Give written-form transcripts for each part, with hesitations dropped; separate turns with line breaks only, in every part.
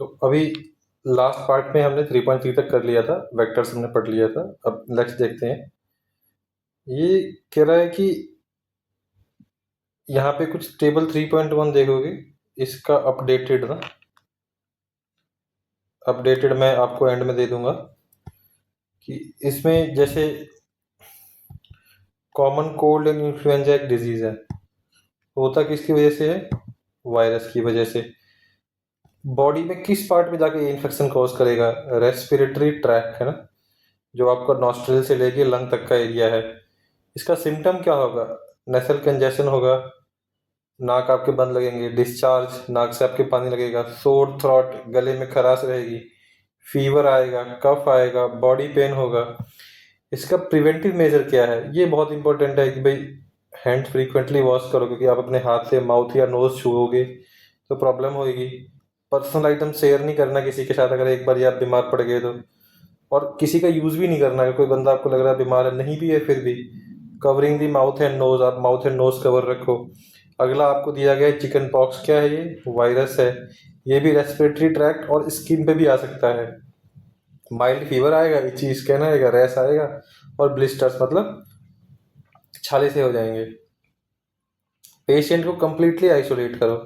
तो अभी last part में हमने 3.3 तक कर लिया था, वेक्टर्स हमने पढ़ लिया था। अब नेक्स्ट देखते हैं। ये कह रहा है कि यहाँ पे कुछ टेबल 3.1 देखोगे, इसका अपडेटेड मैं आपको एंड में दे दूंगा कि इसमें जैसे कॉमन कोल्ड एंड इन्फ्लुएंजा एक डिजीज है, होता किसकी वजह से है? वायरस की वजह से। बॉडी में किस पार्ट में जाके इन्फेक्शन कॉज करेगा? रेस्पिरेटरी ट्रैक है ना, जो आपका नॉस्ट्रिल से लेके लंग तक का एरिया है। इसका सिम्टम क्या होगा? नेसल कंजेशन होगा, नाक आपके बंद लगेंगे, डिस्चार्ज, नाक से आपके पानी लगेगा, सोर थ्रॉट, गले में खराश रहेगी, फीवर आएगा, कफ आएगा, बॉडी पेन होगा। इसका प्रिवेंटिव मेजर क्या है? ये बहुत इंपॉर्टेंट है कि भाई हैंड फ्रीक्वेंटली वॉश करो, क्योंकि आप अपने हाथ से माउथ या नोज छुओगे तो प्रॉब्लम होगी। पर्सनल आइटम शेयर नहीं करना किसी के साथ, अगर एक बार आप बीमार पड़ गए तो। और किसी का यूज भी नहीं करना, अगर कोई बंदा आपको लग रहा है बीमार है, नहीं भी है फिर भी। Covering the mouth and nose, आप माउथ एंड नोज कवर रखो। अगला आपको दिया गया है चिकन पॉक्स। क्या है ये? वायरस है। ये भी रेस्पिरेटरी ट्रैक्ट और स्किन पे भी आ सकता है। माइल्ड फीवर आएगा, इची स्किन आएगा, रैश आएगा और ब्लिस्टर्स, मतलब छाले से हो जाएंगे। पेशेंट को कंप्लीटली आइसोलेट करो।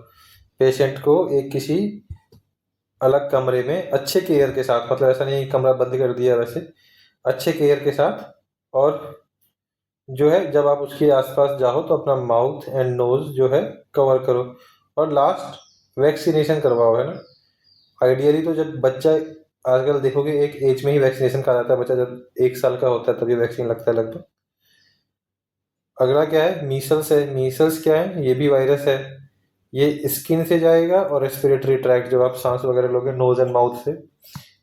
पेशेंट को एक किसी अलग कमरे में अच्छे केयर के साथ, मतलब ऐसा नहीं कमरा बंद कर दिया, वैसे अच्छे केयर के साथ। और जो है जब आप उसके आसपास जाओ तो अपना माउथ एंड नोज जो है कवर करो। और लास्ट वैक्सीनेशन करवाओ, है ना। आइडियली तो जब बच्चा, आजकल देखोगे एक एज में ही वैक्सीनेशन करा जाता है, बच्चा जब 1 साल का होता है तभी वैक्सीन लगता है लगभग। अगला क्या है? मीसल्स है। मीसल्स क्या है? ये भी वायरस है। ये स्किन से जाएगा और रेस्पिरेटरी ट्रैक्ट, जब आप सांस वगैरह लोगे नोज एंड माउथ से,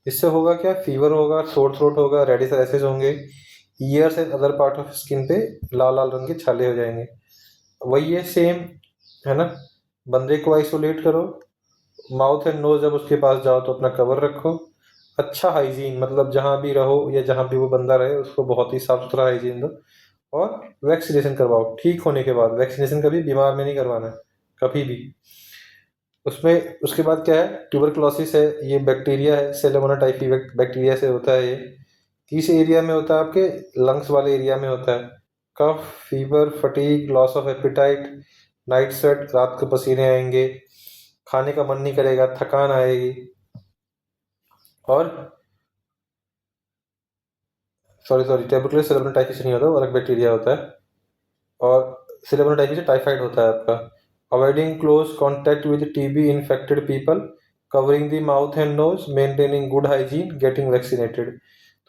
इससे होगा क्या? फीवर होगा, सोर थ्रोट होगा, रेडिश रैशेज होंगे, years and other part of skin पे लाल लाल रंग के छाले हो जाएंगे। वही है सेम, है ना। बंदे को आइसोलेट करो, माउथ एंड नोज जब उसके पास जाओ तो अपना कवर रखो। अच्छा हाइजीन, मतलब जहाँ भी रहो या जहाँ भी वो बंदा रहे उसको बहुत ही साफ सुथरा हाइजीन दो। और वैक्सीनेशन करवाओ ठीक होने के बाद। वैक्सीनेशन कभी बीमार में नहीं करवाना है, कभी भी। उसमें उसके बाद क्या है? ट्यूबरक्लोसिस है। ये बैक्टीरिया है, सेलेमोना टाइफी बैक्टीरिया से होता है ये। किस एरिया में होता है? आपके लंग्स वाले एरिया में होता है। Cough, fever, fatigue, loss of appetite, night sweat, रात को पसीने आएंगे, खाने का मन नहीं करेगा, थकान आएगी। और सॉरी ट्यूबरकुलोसिस सेलेमोना टाइफी से नहीं होता, वो अलग बैक्टीरिया होता है। और सेलेमोना टाइफी से टाइफाइड होता है आपका। Avoiding close contact with TB infected people, covering the mouth and nose, maintaining good hygiene, getting vaccinated.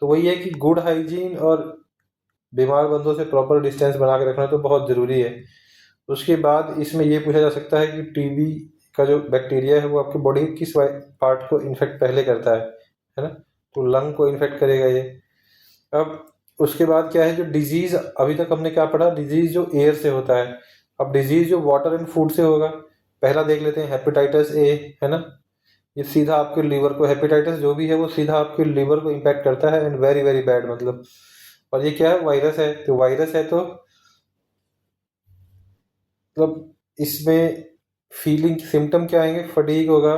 तो वही है कि गुड हाइजीन और बीमार बंदों से प्रॉपर डिस्टेंस बना के रखना तो बहुत ज़रूरी है। उसके बाद इसमें ये पूछा जा सकता है कि टीबी का जो बैक्टीरिया है वो आपके बॉडी के किस पार्ट को इन्फेक्ट पहले करता है ना। तो लंग को इन्फेक्ट करेगा ये। अब उसके बाद क्या है? जो डिजीज अभी तक हमने क्या पढ़ा? डिजीज जो एयर से होता है। अब डिजीज जो वाटर एंड फूड से होगा, पहला देख लेते हैं, हेपेटाइटिस ए, है ना। ये सीधा आपके लीवर को, हेपेटाइटिस जो भी है वो सीधा आपके लीवर को इम्पैक्ट करता है, एंड वेरी वेरी बैड, मतलब। और ये क्या है? वायरस है। तो वायरस है तो मतलब इसमें फीलिंग सिम्टम क्या आएंगे? फटीग होगा,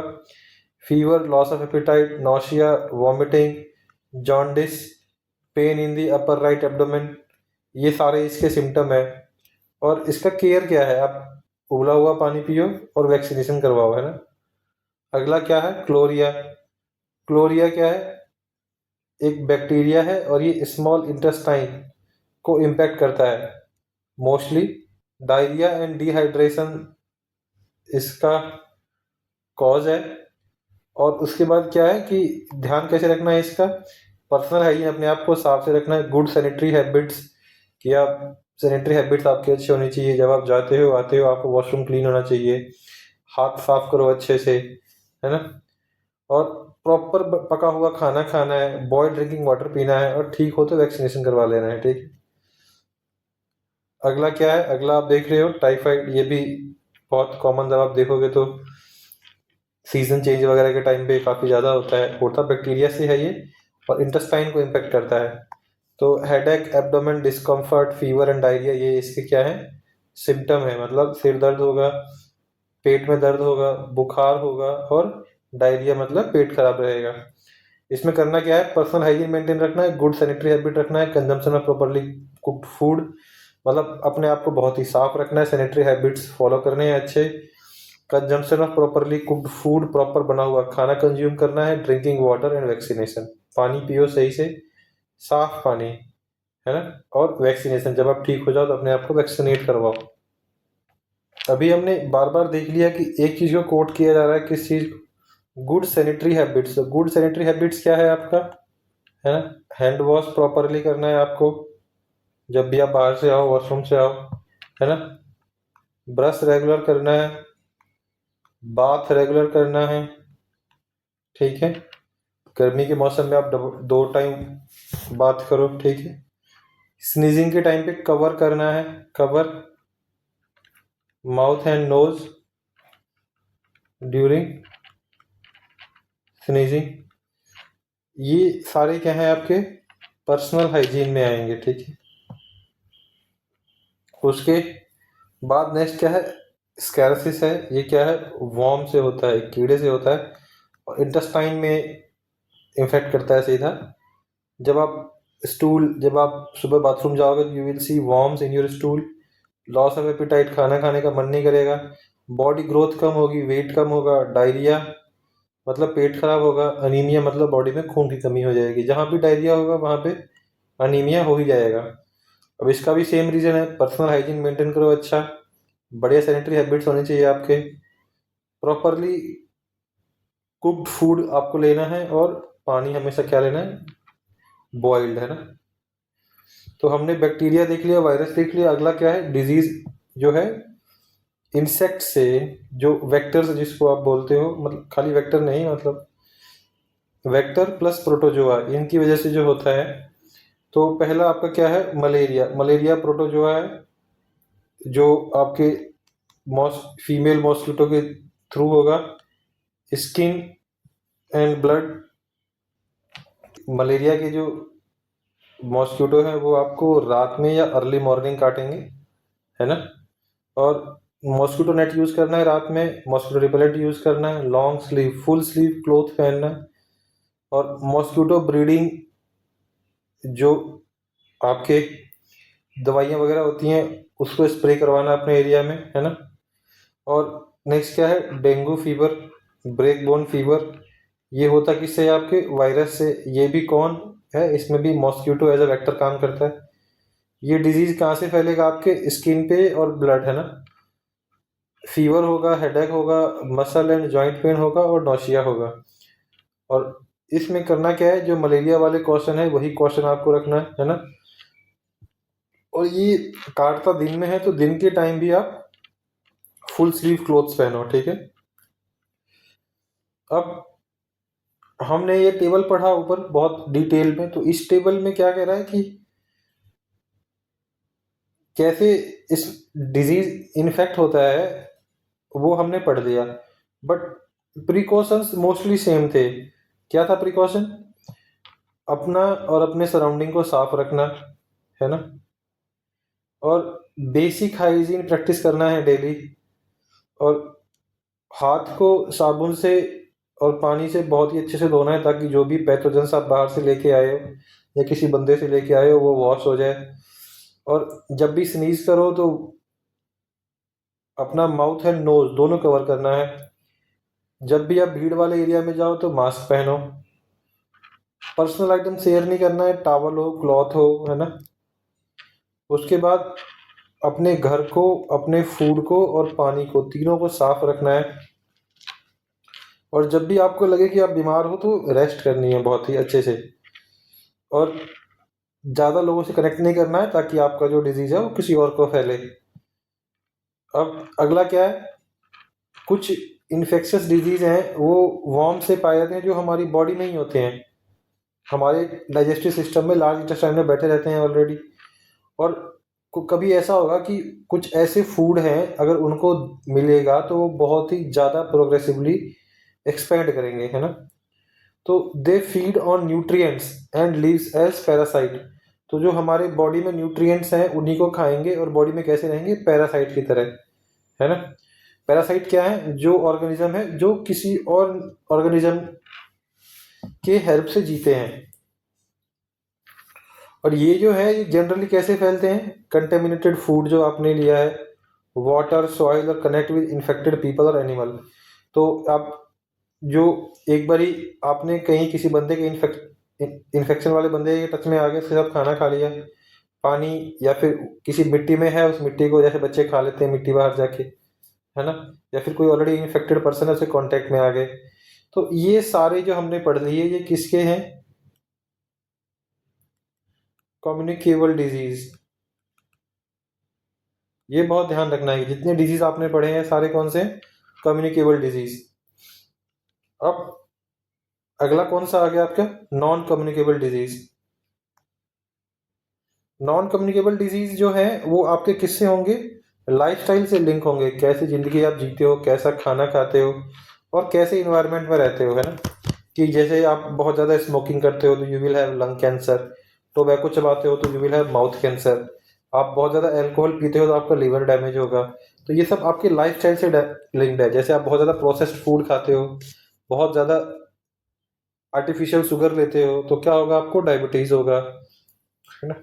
fever, loss of appetite, nausea, vomiting, jaundice, pain in the upper right abdomen. ये सारे इसके सिम्टम है। और इसका केयर क्या है? आप उबला हुआ पानी पियो और वैक्सीनेशन करवाओ, है ना। अगला क्या है? क्लोरिया। क्लोरिया क्या है? एक बैक्टीरिया है और ये स्मॉल इंटेस्टाइन को इम्पैक्ट करता है मोस्टली। डायरिया एंड डिहाइड्रेशन इसका कॉज है। और उसके बाद क्या है कि ध्यान कैसे रखना है इसका? पर्सनल हाइजीन, अपने आप को साफ से रखना है। गुड सैनिटरी हैबिट्स, कि आप सैनिटरी हैबिट्स आपकी अच्छी होनी चाहिए। जब आप जाते हो आते हो आपको वॉशरूम क्लीन होना चाहिए, हाथ साफ करो अच्छे से, है ना। और प्रॉपर पका हुआ खाना खाना है, बॉइल्ड ड्रिंकिंग वाटर पीना है, और ठीक हो तो वैक्सीनेशन करवा लेना है, ठीक। अगला क्या है? अगला आप देख रहे हो टाइफाइड। ये भी बहुत कॉमन, जब आप देखोगे तो सीजन चेंज वगैरह के टाइम पे काफ़ी ज़्यादा होता बैक्टीरिया से है ये, और इंटेस्टाइन को इम्पेक्ट करता है। तो headache, abdomen discomfort, fever and diarrhoea, ये इसके क्या है? सिम्टम है। मतलब सिर दर्द होगा, पेट में दर्द होगा, बुखार होगा और डायरिया मतलब पेट खराब रहेगा। इसमें करना क्या है, पर्सनल हाइजीन मेंटेन रखना है, गुड सैनिटरी हैबिट रखना है, consumption of properly cooked food, मतलब अपने आप को बहुत ही साफ रखना है, सैनिटरी हैबिट्स फॉलो करने हैं अच्छे, consumption of properly cooked food, proper बना हुआ खाना कंज्यूम करना है, ड्रिंकिंग वाटर एंड वैक्सीनेशन, पानी पियो सही से, साफ पानी, है ना, और वैक्सीनेशन, जब आप ठीक हो जाओ तो अपने आप को वैक्सीनेट करवाओ। अभी हमने बार बार देख लिया कि एक चीज को कोट किया जा रहा है, किस चीज, good sanitary habits. Good sanitary habits क्या है आपका, है ना, हैंड वॉश प्रॉपरली करना है आपको, जब भी आप बाहर से आओ, वॉशरूम से आओ, है ना, ब्रश रेगुलर करना है, बाथ रेगुलर करना है, ठीक है, गर्मी के मौसम में आप 2 टाइम बात करो, ठीक है, स्नीजिंग के टाइम पे कवर करना है, cover mouth and nose during sneezing. ये सारे क्या है आपके पर्सनल हाइजीन में आएंगे, ठीक है। उसके बाद नेक्स्ट क्या है, स्कैरसिस है। ये क्या है, वॉर्म से होता है, कीड़े से होता है, और इंटेस्टाइन में इन्फेक्ट करता है सीधा। जब आप सुबह बाथरूम जाओगे तो you will see worms in your stool, loss of appetite, खाना खाने का मन नहीं करेगा, बॉडी ग्रोथ कम होगी, वेट कम होगा, डायरिया मतलब पेट खराब होगा, अनीमिया मतलब बॉडी में खून की कमी हो जाएगी। जहाँ भी डायरिया होगा वहाँ पे अनीमिया हो ही जाएगा। अब इसका भी सेम रीज़न है, पर्सनल हाइजीन मेंटेन करो अच्छा, बढ़िया सैनिटरी हैबिट्स होने चाहिए आपके, प्रॉपरली कुक्ड फूड आपको लेना है, और पानी हमेशा क्या लेना है, बॉइल्ड, है ना। तो हमने बैक्टीरिया देख लिया, वायरस देख लिया, अगला क्या है, डिजीज जो है इंसेक्ट से, जो वेक्टर्स जिसको आप बोलते हो, मतलब खाली वेक्टर नहीं, मतलब वेक्टर प्लस प्रोटोजोआ, इनकी वजह से जो होता है। तो पहला आपका क्या है, मलेरिया। मलेरिया प्रोटोजोआ है, जो आपके फीमेल मॉस्किटो के थ्रू होगा, स्किन एंड ब्लड। मलेरिया के जो मॉस्किटो है वो आपको रात में या अर्ली मॉर्निंग काटेंगे, है ना, और मॉस्किटो नेट यूज करना है रात में, मॉस्किटो रिपेलेंट यूज करना है, long sleeve full sleeve cloth पहनना है, और मॉस्किटो ब्रीडिंग जो आपके दवाइयाँ वगैरह होती हैं उसको स्प्रे करवाना अपने एरिया में, है ना। और नेक्स्ट क्या है, dengue fever, break bone fever, ये होता किससे है, आपके वायरस से। ये भी कौन है, इसमें भी मॉस्किटो एज अ वेक्टर काम करता है। ये डिजीज कहाँ से फैलेगा, आपके स्किन पे और ब्लड, है ना। फीवर होगा, हेडेक होगा, मसल एंड जॉइंट पेन होगा, और नौशिया होगा। और इसमें करना क्या है, जो मलेरिया वाले क्वेश्चन है वही क्वेश्चन आपको रखना है ना। और ये काटता दिन में है तो दिन के टाइम भी आप फुल स्लीव क्लोथ्स पहनो, ठीक है। अब हमने ये टेबल पढ़ा ऊपर बहुत डिटेल में, तो इस टेबल में क्या कह रहा है कि कैसे इस डिजीज इन्फेक्ट होता है, वो हमने पढ़ लिया, बट प्रिकॉशंस मोस्टली सेम थे। क्या था प्रिकॉशन, अपना और अपने सराउंडिंग को साफ रखना, है ना, और बेसिक हाइजीन प्रैक्टिस करना है डेली, और हाथ को साबुन से और पानी से बहुत ही अच्छे से धोना है, ताकि जो भी पैथोजेंस आप बाहर से लेके आए हो या किसी बंदे से लेके आए हो वो वॉश हो जाए। और जब भी स्नीज करो तो अपना माउथ एंड नोज दोनों कवर करना है। जब भी आप भीड़ वाले एरिया में जाओ तो मास्क पहनो। पर्सनल आइटम शेयर नहीं करना है, टॉवल हो, क्लॉथ हो, है ना। उसके बाद अपने घर को, अपने फूड को और पानी को, तीनों को साफ रखना है। और जब भी आपको लगे कि आप बीमार हो तो रेस्ट करनी है बहुत ही अच्छे से, और ज़्यादा लोगों से कनेक्ट नहीं करना है, ताकि आपका जो डिजीज़ है वो किसी और को फैले। अब अगला क्या है, कुछ इन्फेक्शियस डिजीज़ हैं वो वॉर्म से पाए जाते हैं, जो हमारी बॉडी में ही होते हैं, हमारे डाइजेस्टिव सिस्टम में, लार्ज इंटेस्टाइन में बैठे रहते हैं ऑलरेडी। और कभी ऐसा होगा कि कुछ ऐसे फूड हैं अगर उनको मिलेगा तो वो बहुत ही ज़्यादा प्रोग्रेसिवली एक्सपेंड करेंगे, है ना। तो they feed on nutrients and leaves as parasite. तो जो हमारे बॉडी में न्यूट्रिएंट्स हैं उन्हीं को खाएंगे और बॉडी में कैसे रहेंगे, पैरासाइट की तरह, है ना। पैरासाइट क्या है? जो ऑर्गेनिज्म है जो किसी और ऑर्गेनिज्म के हेल्प से जीते हैं। और ये जो है ये जनरली कैसे फैलते हैं? कंटेमिनेटेड फूड जो आपने लिया है, वाटर, सॉइल और कनेक्ट विद इन्फेक्टेड पीपल और एनिमल। तो आप जो एक बारी आपने कहीं किसी बंदे के इन्फेक्शन वाले बंदे के टच में आ गए, उसके साथ खाना खा लिया, पानी, या फिर किसी मिट्टी में है, उस मिट्टी को जैसे बच्चे खा लेते हैं मिट्टी बाहर जाके, है ना, या फिर कोई ऑलरेडी इन्फेक्टेड पर्सन है उससे कांटेक्ट में आ गए, तो ये सारे जो हमने पढ़ लिए ये किसके हैं? Communicable disease. ये बहुत ध्यान रखना है, जितने डिजीज आपने पढ़े हैं सारे कौन से? Communicable disease. अब अगला कौन सा आ गया आपका? Non communicable disease. Non communicable disease जो है वो आपके किससे होंगे? लाइफस्टाइल से लिंक होंगे, कैसे जिंदगी आप जीते हो, कैसा खाना खाते हो, और कैसे इन्वायरमेंट में रहते हो, है ना। कि जैसे आप बहुत ज़्यादा स्मोकिंग करते हो तो you will have lung cancer, tobacco चबाते हो तो you will have mouth cancer, आप बहुत ज़्यादा अल्कोहल पीते हो तो आपका लीवर डैमेज होगा। तो ये सब आपके लाइफस्टाइल से लिंक्ड है। जैसे आप बहुत ज़्यादा प्रोसेस्ड फूड खाते हो, बहुत ज़्यादा आर्टिफिशियल शुगर लेते हो, तो क्या होगा? आपको डायबिटीज़ होगा, है ना।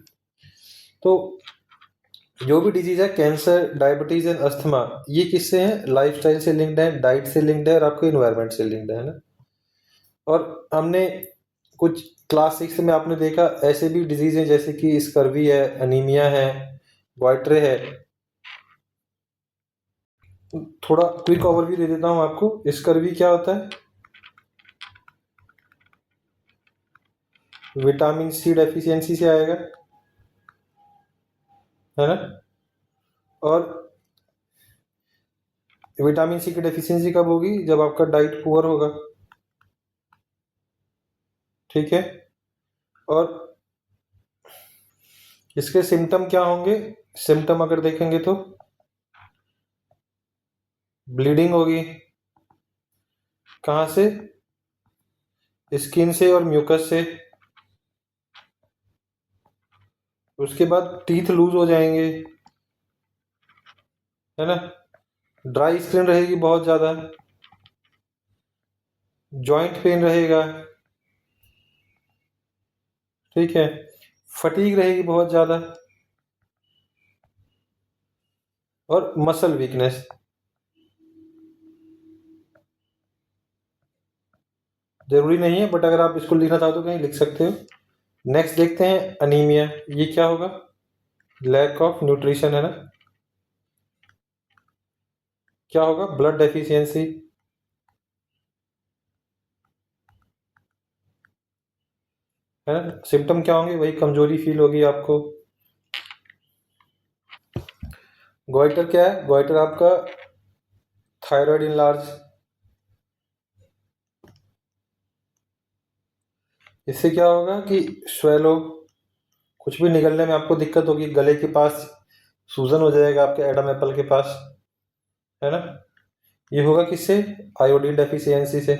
तो जो भी डिजीज है, कैंसर, डायबिटीज एंड अस्थमा, ये किससे है? लाइफस्टाइल से लिंक्ड है, डाइट से लिंक्ड है, और आपके इन्वायरमेंट से लिंक्ड है ना। और हमने कुछ क्लास 6 में आपने देखा ऐसे भी डिजीज हैं जैसे कि स्कर्वी है, अनीमिया है, गोइट्रे है। थोड़ा क्विक ओवरव्यू दे देता हूँ आपको। स्कर्वी क्या होता है? विटामिन सी डेफिशिएंसी से आएगा, है ना। और विटामिन सी की डेफिशिएंसी कब होगी? जब आपका डाइट पुअर होगा, ठीक है। और इसके सिम्टम क्या होंगे? सिम्टम अगर देखेंगे तो ब्लीडिंग होगी, कहाँ से? स्किन से और म्यूकस से। उसके बाद टीथ लूज हो जाएंगे, है ना। ड्राई स्किन रहेगी बहुत ज़्यादा, जॉइंट पेन रहेगा, ठीक है। फटीग रहेगी बहुत ज़्यादा, और मसल वीकनेस। जरूरी नहीं है, बट अगर आप इसको लिखना चाहो तो कहीं लिख सकते हो। नेक्स्ट देखते हैं अनीमिया। ये क्या होगा? लैक ऑफ न्यूट्रिशन, है ना। क्या होगा? ब्लड डेफिशिएंसी, है ना। सिम्टम क्या होंगे? वही कमजोरी फील होगी आपको। गोइटर क्या है? गोइटर आपका थायराइड इनलार्ज। इससे क्या होगा कि स्वेलो, कुछ भी निगलने में आपको दिक्कत होगी, गले के पास सूजन हो जाएगा आपके एडम एप्पल के पास, है ना। ये होगा किससे? आयोडीन डेफिशिएंसी से।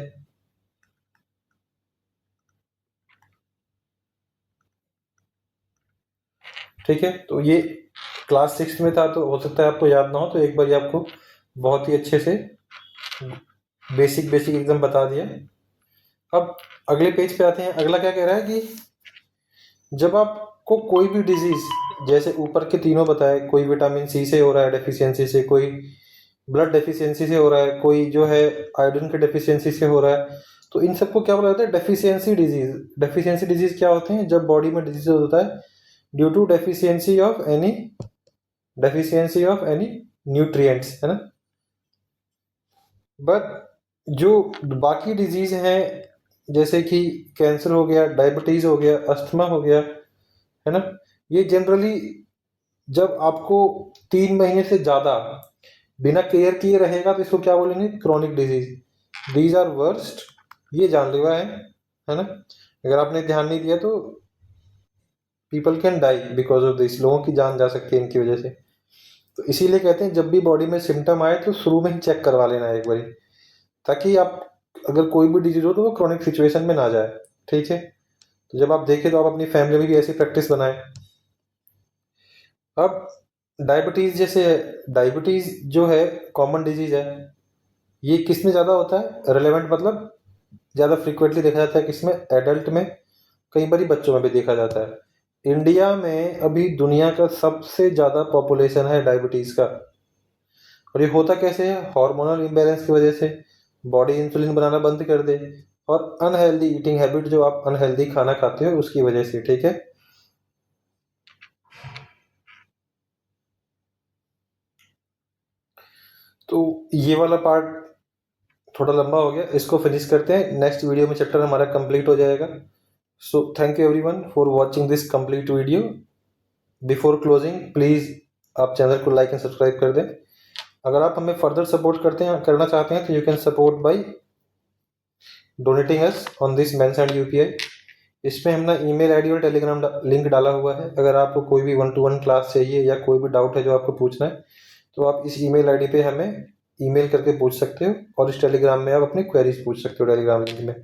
ठीक है, तो ये क्लास 6 में था तो हो सकता है आपको याद ना हो, तो एक बार ये आपको बहुत ही अच्छे से बेसिक बेसिक एकदम बता दिया। अब अगले पेज पे आते हैं। अगला क्या कह रहा है कि जब आपको कोई भी डिजीज, जैसे ऊपर के तीनों बताए, कोई विटामिन सी से हो रहा है डेफिशिएंसी से, कोई ब्लड डेफिशिएंसी से हो रहा है, कोई जो है आयोडीन के डेफिशिएंसी से हो रहा है, तो इन सबको क्या बोला जाता है? Deficiency disease. डेफिशिएंसी डिजीज क्या होते हैं? जब बॉडी में डिजीज होता है due to deficiency of any nutrients, है ना। बट जो बाकी डिजीज हैं, जैसे कि कैंसर हो गया, डायबिटीज हो गया, अस्थमा हो गया, है ना, ये जनरली जब आपको 3 महीने से ज्यादा बिना केयर किए रहेगा तो इसको क्या बोलेंगे? Chronic disease. These are worst, ये जानलेवा है ना। अगर आपने ध्यान नहीं दिया तो people can die because of this, लोगों की जान जा सकती है इनकी वजह से। तो इसीलिए कहते हैं जब भी बॉडी में सिम्टम आए तो शुरू में ही चेक करवा लेना है एक बारी, ताकि आप अगर कोई भी डिजीज हो तो वो क्रॉनिक सिचुएशन में ना जाए, ठीक है। तो जब आप देखें तो आप अपनी फैमिली में भी ऐसी प्रैक्टिस बनाएं। अब डायबिटीज जैसे, डायबिटीज जो है कॉमन डिजीज है, ये किस में ज़्यादा होता है रिलेवेंट, मतलब ज़्यादा फ्रिक्वेंटली देखा जाता है किसमें, एडल्ट में, कई बार बच्चों में भी देखा जाता है। इंडिया में अभी दुनिया का सबसे ज़्यादा पॉपुलेशन है डायबिटीज़ का। और ये होता कैसे है, हार्मोनल इम्बैलेंस की वजह से। बॉडी इंसुलिन बनाना बंद कर दे, और अनहेल्दी ईटिंग हैबिट, जो आप अनहेल्दी खाना खाते हो उसकी वजह से, ठीक है। तो ये वाला पार्ट थोड़ा लंबा हो गया, इसको फिनिश करते हैं, नेक्स्ट वीडियो में चैप्टर हमारा कंप्लीट हो जाएगा। So thank you everyone for watching this complete video. Before closing please आप चैनल को लाइक एंड सब्सक्राइब कर दें। अगर आप हमें फर्दर सपोर्ट करना चाहते हैं तो you can support bye donating us on this mentioned UPI. इसमें हमने ईमेल आईडी और टेलीग्राम लिंक डाला हुआ है। अगर आपको कोई भी 1-to-1 क्लास चाहिए या कोई भी डाउट है जो आपको पूछना है, तो आप इस ईमेल आईडी पे हमें ईमेल करके पूछ सकते हो, और इस टेलीग्राम में आप अपनी क्वेरीज पूछ सकते हो टेलीग्राम लिंक में।